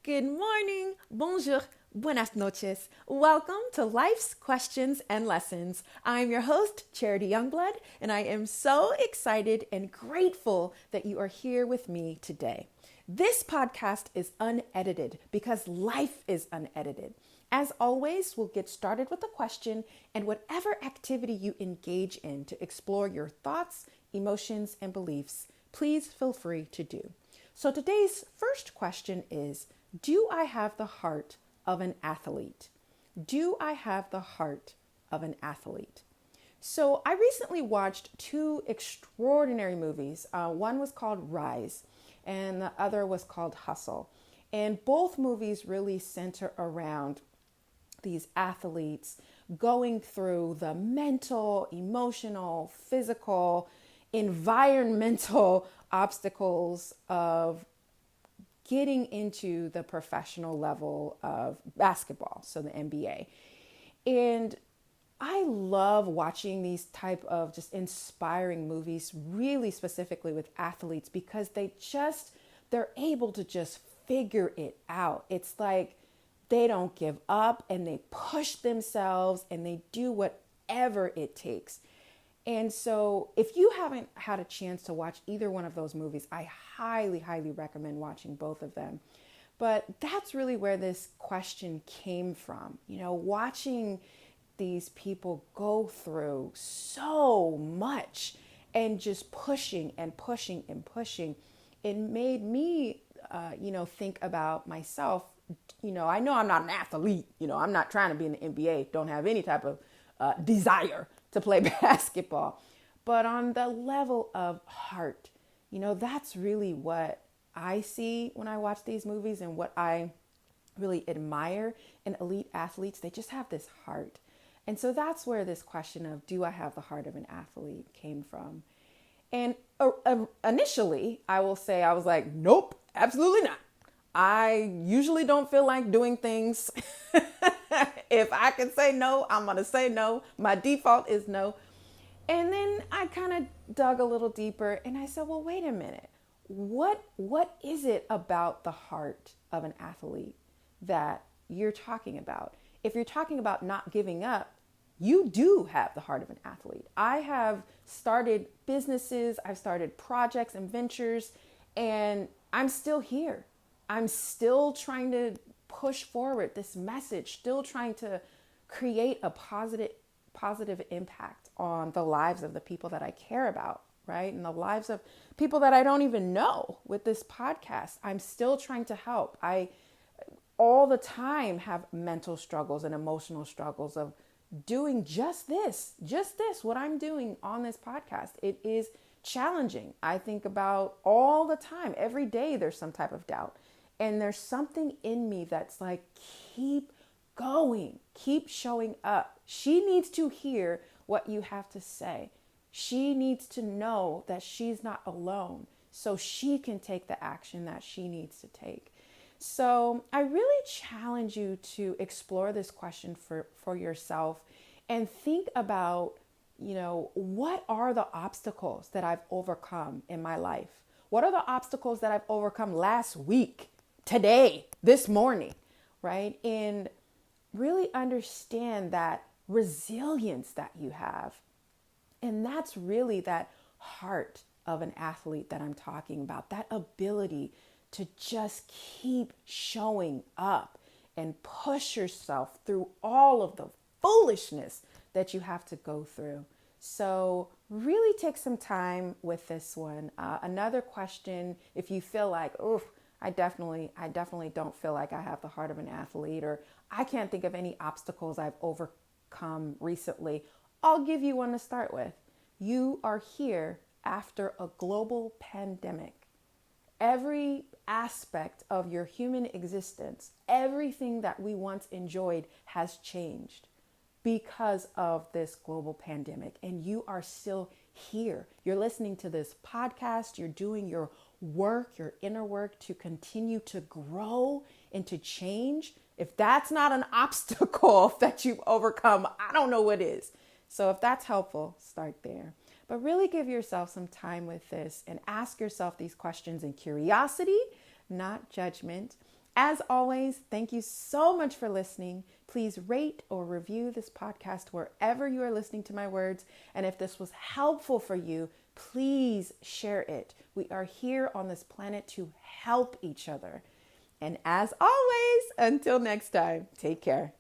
Good morning, bonjour, buenas noches. Welcome to Life's Questions and Lessons. I'm your host, Charity Youngblood, and I am so excited and grateful that you are here with me today. This podcast is unedited because life is unedited. As always, we'll get started with a question and whatever activity you engage in to explore your thoughts, emotions, and beliefs, please feel free to do. So today's first question is, do I have the heart of an athlete? Do I have the heart of an athlete? So I recently watched two extraordinary movies. One was called Rise and the other was called Hustle. And both movies really center around these athletes going through the mental, emotional, physical, environmental obstacles of getting into the professional level of basketball, so the NBA. And I love watching these type of just inspiring movies, really specifically with athletes, because they're able to just figure it out. It's like they don't give up and they push themselves and they do whatever it takes. And so if you haven't had a chance to watch either one of those movies, I highly, highly recommend watching both of them. But that's really where this question came from. You know, watching these people go through so much and just pushing and pushing and pushing, it made me, think about myself. I know I'm not an athlete. I'm not trying to be in the NBA. Don't have any type of desire to play basketball. But on the level of heart, that's really what I see when I watch these movies and what I really admire in elite athletes. They just have this heart. And so that's where this question of, do I have the heart of an athlete, came from. And initially, I will say, I was like, nope, absolutely not. I usually don't feel like doing things. If I can say no, I'm going to say no. My default is no. And then I kind of dug a little deeper and I said, well, wait a minute. What is it about the heart of an athlete that you're talking about? If you're talking about not giving up, you do have the heart of an athlete. I have started businesses, I've started projects and ventures, and I'm still here. I'm still trying to push forward this message, still trying to create a positive impact on the lives of the people that I care about, right? And the lives of people that I don't even know with this podcast. I'm still trying to help. I all the time have mental struggles and emotional struggles of doing just this, what I'm doing on this podcast. It is challenging. I think about all the time, every day there's some type of doubt. And there's something in me that's like, keep going, keep showing up. She needs to hear what you have to say. She needs to know that she's not alone so she can take the action that she needs to take. So I really challenge you to explore this question for yourself and think about, what are the obstacles that I've overcome in my life? What are the obstacles that I've overcome last week, today, this morning, right? And really understand that resilience that you have. And that's really that heart of an athlete that I'm talking about, that ability to just keep showing up and push yourself through all of the foolishness that you have to go through. So really take some time with this one. Another question, if you feel like, I definitely don't feel like I have the heart of an athlete, or I can't think of any obstacles I've overcome recently, I'll give you one to start with. You are here after a global pandemic. Every aspect of your human existence, everything that we once enjoyed has changed because of this global pandemic. And you are still here. You're listening to this podcast. You're doing your work, your inner work to continue to grow and to change. If that's not an obstacle that you've overcome, I don't know what is. So if that's helpful, start there. But really give yourself some time with this and ask yourself these questions in curiosity, not judgment. As always, thank you so much for listening. Please rate or review this podcast wherever you are listening to my words. And if this was helpful for you, please share it. We are here on this planet to help each other. And as always, until next time, take care.